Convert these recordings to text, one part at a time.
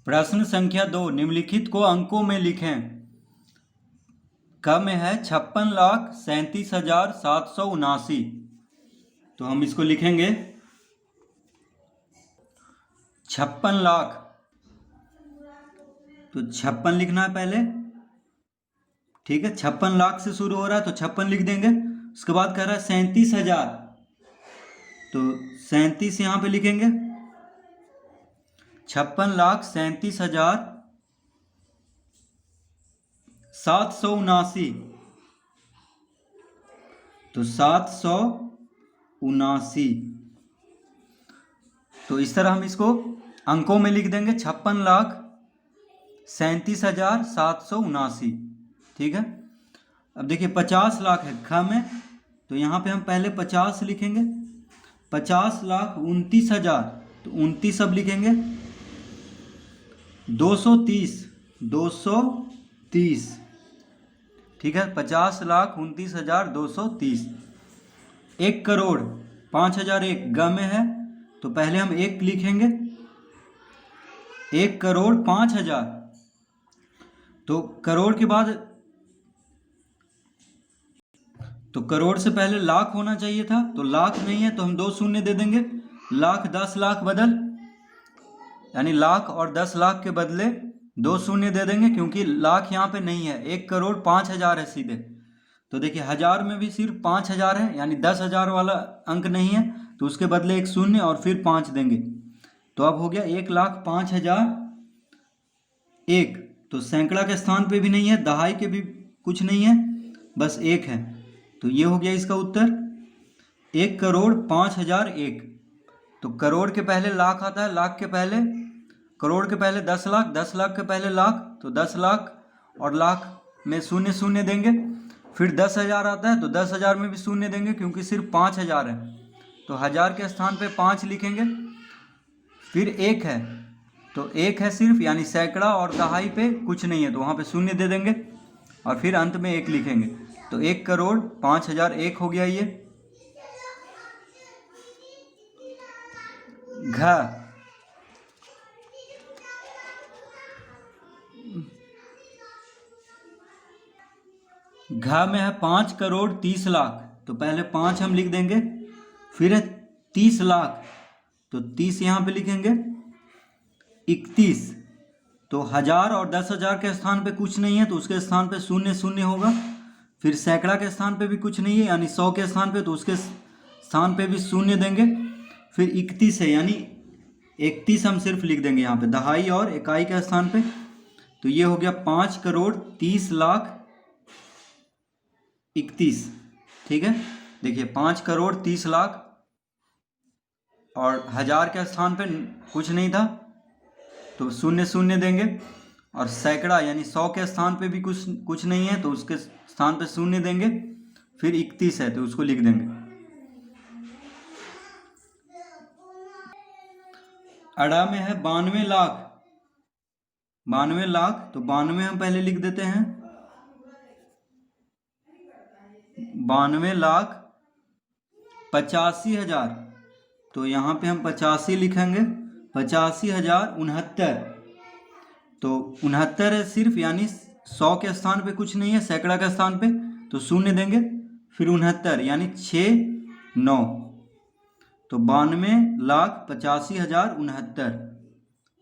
प्रश्न संख्या 2, निम्नलिखित को अंकों में लिखें। क में है 56,37,779। तो हम इसको लिखेंगे 56 लाख। तो 56 लिखना है पहले, ठीक है। 56 लाख से शुरू हो रहा है तो 56 लिख देंगे। उसके बाद कह रहा है 37,000, तो 37 यहाँ पे लिखेंगे। 56,37,779, तो 779। तो इस तरह हम इसको अंकों में लिख देंगे 56,37,779, ठीक है। अब देखिए 50 लाख है ख में, तो यहाँ पे हम पहले 50 लिखेंगे। 50,29,000, तो 29 अब लिखेंगे। 230, 230, ठीक है। 50,29,230। 1 करोड़ 5,001 ग में है, तो पहले हम 1 लिखेंगे। 1 करोड़ 5,000, तो करोड़ के बाद, तो करोड़ से पहले लाख होना चाहिए था, तो लाख नहीं है तो हम 2 शून्य दे देंगे। लाख 10 लाख बदल, यानी लाख और 10 लाख के बदले 2 शून्य दे देंगे, क्योंकि लाख यहाँ पे नहीं है। 1 करोड़ 5,000 है सीधे। तो देखिए हजार में भी सिर्फ 5,000 है, यानी 10,000 वाला अंक नहीं है, तो उसके बदले 1 शून्य और फिर 5 देंगे। तो अब हो गया 1,05,001। तो सैकड़ा के स्थान पे भी नहीं है, दहाई के भी कुछ नहीं है, बस 1 है। तो ये हो गया इसका उत्तर 1,05,001। तो करोड़ के पहले लाख आता है, लाख के पहले करोड़ के पहले 10 लाख, 10 लाख के पहले लाख, तो 10 लाख और लाख में शून्य शून्य देंगे। फिर 10,000 आता है, तो 10,000 में भी शून्य देंगे, क्योंकि सिर्फ 5,000 है, तो हजार के स्थान पे 5 लिखेंगे। फिर 1 है, तो 1 है सिर्फ, यानी सैकड़ा और दहाई पे कुछ नहीं है, तो वहाँ पे शून्य दे देंगे और फिर अंत में 1 लिखेंगे। तो 1,05,001 हो गया ये। घ में है 5 करोड़ 30 लाख, तो पहले 5 हम लिख देंगे। फिर है 30 लाख, तो 30 यहाँ पे लिखेंगे। 31, तो हजार और 10,000 के स्थान पे कुछ नहीं है, तो उसके स्थान पे शून्य शून्य होगा। फिर सैकड़ा के स्थान पे भी कुछ नहीं है, यानी 100 के स्थान पे, तो उसके स्थान पे भी शून्य देंगे। फिर 31 है, यानी 31 हम सिर्फ लिख देंगे यहाँ पे, दहाई और इकाई के स्थान पे। तो ये हो गया 5 करोड़ 30 लाख 31, ठीक है। देखिए 5 करोड़ 30 लाख और हजार के स्थान पे कुछ नहीं था, तो शून्य शून्य देंगे। और सैकड़ा यानी 100 के स्थान पे भी कुछ नहीं है, तो उसके स्थान पे शून्य देंगे। फिर 31 है, तो उसको लिख देंगे। अड़ा में है 92 लाख, 92 लाख, तो 92 हम पहले लिख देते हैं। 92 लाख 85,000, तो यहाँ पे हम 85 लिखेंगे। 85,069, तो 69 है सिर्फ, यानी 100 के स्थान पे कुछ नहीं है, सैकड़ा के स्थान पे, तो शून्य देंगे। फिर 69, यानी 69, तो 92,85,069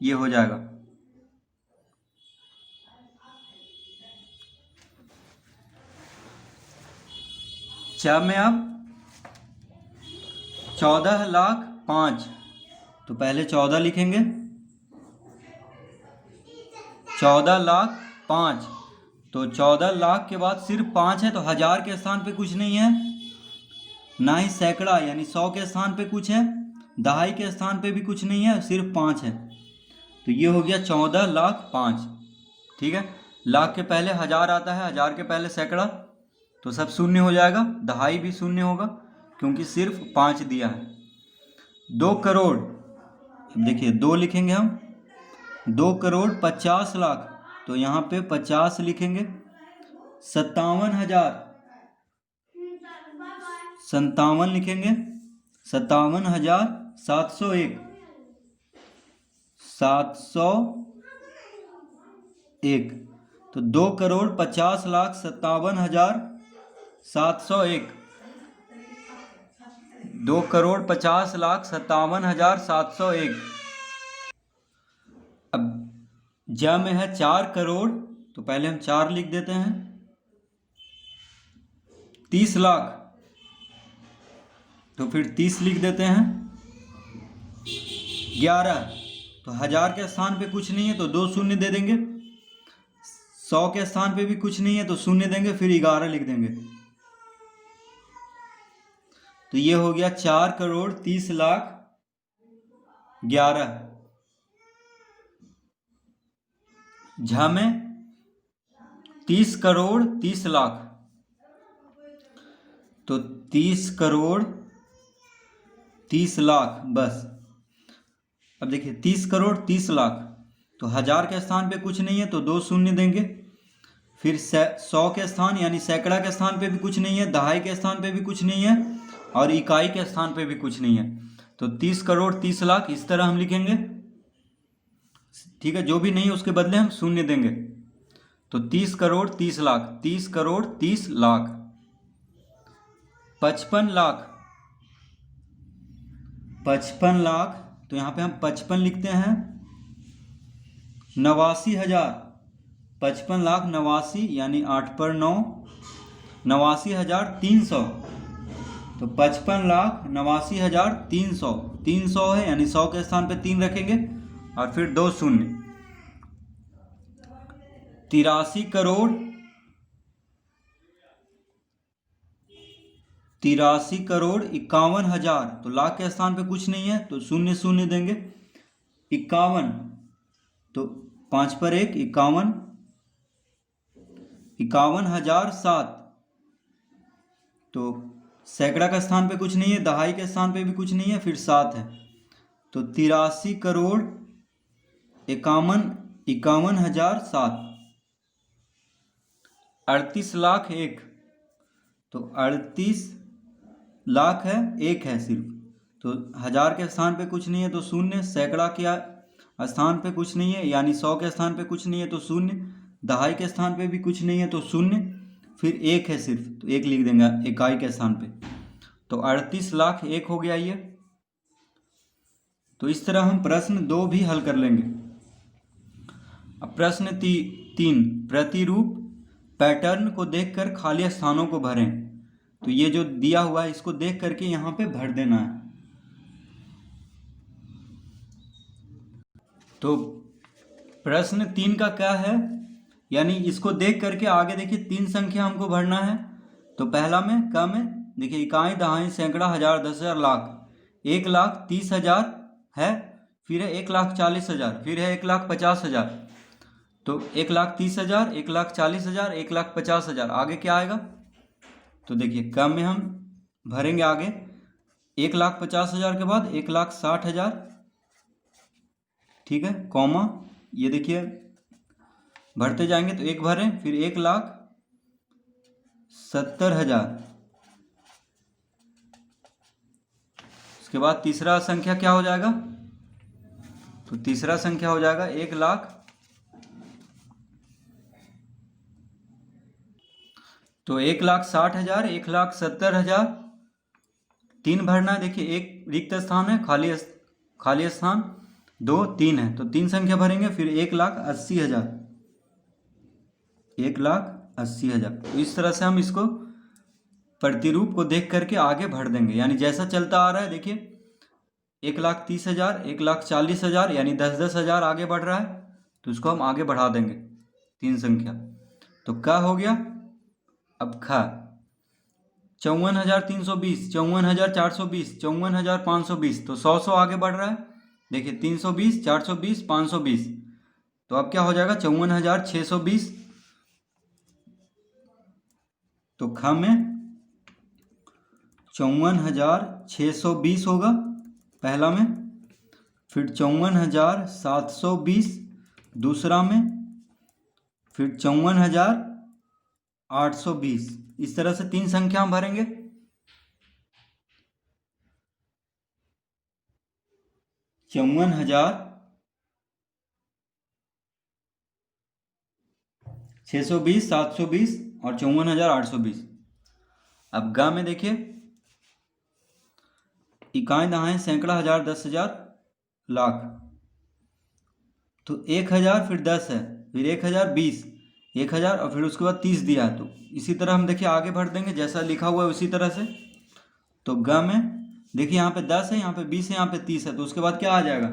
ये हो जाएगा। च में अब 14 लाख 5, तो पहले 14 लिखेंगे। 14 लाख 5, तो 14 लाख के बाद सिर्फ 5 है, तो हजार के स्थान पे कुछ नहीं है, ना ही सैकड़ा यानी 100 के स्थान पे कुछ है, दहाई के स्थान पे भी कुछ नहीं है, सिर्फ 5 है। तो ये हो गया 14 लाख 5, ठीक है। लाख के पहले हजार आता है, हजार के पहले सैकड़ा, तो सब शून्य हो जाएगा। दहाई भी शून्य होगा, क्योंकि सिर्फ 5 दिया है। 2 करोड़, देखिए 2 लिखेंगे हम। 2 करोड़ 50 लाख, तो यहाँ पे 50 लिखेंगे। 57,000, 57 लिखेंगे। 57,701, 701, एक, तो 2,50,57,701। 2,50,57,701। अब ज में है 4 करोड़, तो पहले हम 4 लिख देते हैं। 30 लाख, तो फिर 30 लिख देते हैं। 11, तो 1000 के स्थान पे कुछ नहीं है तो 2 शून्य दे देंगे। 100 के स्थान पे भी कुछ नहीं है तो शून्य देंगे, फिर 11 लिख देंगे। तो ये हो गया 4,30,11,000। झ में 30,30,00,000, तो 30,30,00,000 बस। अब देखिए 30,30,00,000, तो 1000 के स्थान पे कुछ नहीं है तो 2 शून्य देंगे। फिर 100 के स्थान यानी सैकड़ा के स्थान पे भी कुछ नहीं है, दहाई के स्थान पे भी कुछ नहीं है, और इकाई के स्थान पे भी कुछ नहीं है। तो 30,30,00,000 इस तरह हम लिखेंगे। ठीक है, जो भी नहीं है उसके बदले हम शून्य देंगे। तो 30,30,00,000, 30,30,00,000। 55 लाख, 55 लाख, तो यहाँ पे हम 55 लिखते हैं। 89,000, 55,89,000 यानी 8 पर 9, 89,300। तो 55,89,300, 300 है यानी 100 के स्थान पे 3 रखेंगे और फिर 2 शून्य। 83,51,000, तो लाख के स्थान पे कुछ नहीं है तो शून्य शून्य देंगे। 51, तो 5 पर 1, 51, 51,007। तो सैकड़ा का स्थान पे कुछ नहीं है, दहाई के स्थान पे भी कुछ नहीं है, फिर 7 है। तो 83,51,51,007। 38,01,000, तो 38 लाख है, 1 है सिर्फ। तो 1000 के स्थान पे कुछ नहीं है तो शून्य, सैकड़ा के स्थान पे कुछ नहीं है यानी 100 के स्थान पे कुछ नहीं है तो शून्य, दहाई के स्थान पे भी कुछ नहीं है तो शून्य, फिर 1 है सिर्फ तो 1 लिख देंगे इकाई के स्थान पे। तो 38 लाख 1 हो गया ये। तो इस तरह हम प्रश्न 2 भी हल कर लेंगे। अब प्रश्न 3, प्रतिरूप पैटर्न को देखकर खाली स्थानों को भरें। तो ये जो दिया हुआ है इसको देख करके यहाँ पे भर देना है। तो प्रश्न 3 का क्या है, यानी इसको देख करके आगे देखिए 3 संख्या हमको भरना है। तो पहला में क में देखिए इकाई, दहाई, सैकड़ा, 1000, 10,000, लाख। 1,30,000 है, फिर है 1,40,000, फिर है 1,50,000। तो 1,30,000, 1,40,000, 1,50,000, आगे क्या आएगा? तो देखिए कम में हम भरेंगे आगे 1,50,000 के बाद 1,60,000, ठीक है, कॉमा, ये देखिए भरते जाएंगे तो एक भरें, फिर 1,70,000। उसके बाद तीसरा संख्या क्या हो जाएगा? तो तीसरा संख्या हो जाएगा 1,00,000। तो 1,60,000, 1,70,000, 3 भरना है। देखिए एक रिक्त स्थान है, खाली स्थान 2, 3 है, तो 3 संख्या भरेंगे, फिर 1,80,000, 1,80,000। तो इस तरह से हम इसको प्रतिरूप को देख करके आगे भर देंगे, यानी जैसा चलता आ रहा है। देखिए 1,30,000, 1,40,000 यानी 10,000 आगे बढ़ रहा है, तो इसको हम आगे बढ़ा देंगे 3 संख्या। तो क्या हो गया? अब खा 54,320, 54,420, 54,520, तो 100 आगे बढ़ रहा है। देखिए 320, 420, 520, तो अब क्या हो जाएगा? 54,620। तो ख में 54,620 होगा पहला में, फिर 54,720 दूसरा में, फिर 54,820। इस तरह से 3 संख्या हम भरेंगे। 620, 720 और 54,820। अब गा में देखिए, इकाई दहाई सैकड़ा हजार 10,000 लाख, तो 1,000 फिर 10 है, फिर 1,000 20, 1,000 और फिर उसके बाद 30 दिया है। तो इसी तरह हम देखिए आगे बढ़ देंगे, जैसा लिखा हुआ है उसी तरह से। तो ग में देखिए यहाँ पे 10 है, यहाँ पे 20 है, यहाँ पे 30 है, तो उसके बाद क्या आ जाएगा,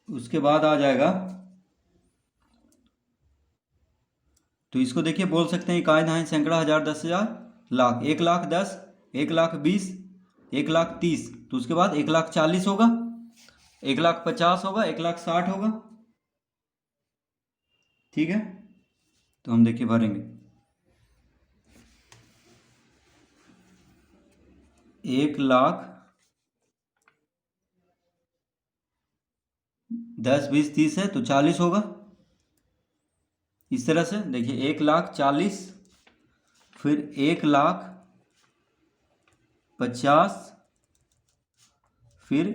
उसके बाद आ जाएगा, तो इसको देखिए बोल सकते हैं इकाई दहाई सैकड़ा हजार 10,000 लाख, 1,10,000, 1,20,000, 1,30,000, तो उसके बाद 1,40,000 होगा, 1,50,000 होगा, 1,60,000 होगा। ठीक है, तो हम देखिए भरेंगे 1,00,000, 10, 20, 30 है तो 40 होगा। इस तरह से देखिए 1,40,000, फिर 1,50,000, फिर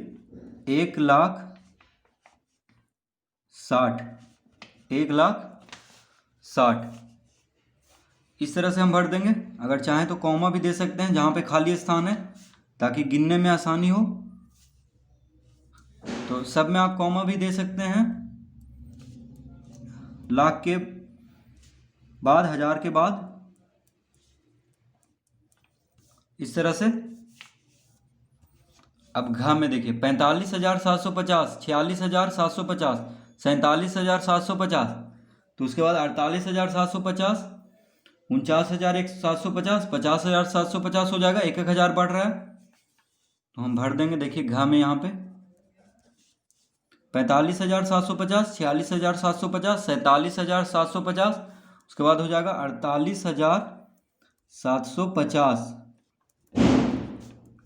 1,60,000, 1,60,000। इस तरह से हम भर देंगे। अगर चाहें तो कॉमा भी दे सकते हैं जहाँ पे खाली स्थान है, ताकि गिनने में आसानी हो। तो सब में आप कॉमा भी दे सकते हैं, लाख के बाद, हजार के बाद, इस तरह से। अब घ में देखिए 45,750, 46,750, 47,750, तो उसके बाद 48,750, 49,750, 50,750 हो जाएगा, 1,000 बढ़ रहा है, तो हम भर देंगे। देखिए घ में यहाँ पे 45,750, 46,750, 47,750, उसके बाद हो जाएगा 48,750,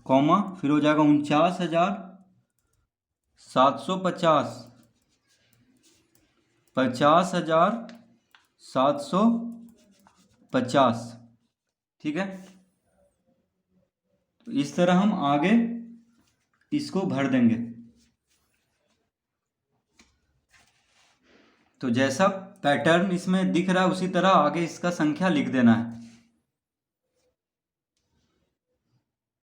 कॉमा, फिर हो जाएगा 49,750, 50,750। ठीक है, तो इस तरह हम आगे इसको भर देंगे। तो जैसा पैटर्न इसमें दिख रहा है उसी तरह आगे इसका संख्या लिख देना है।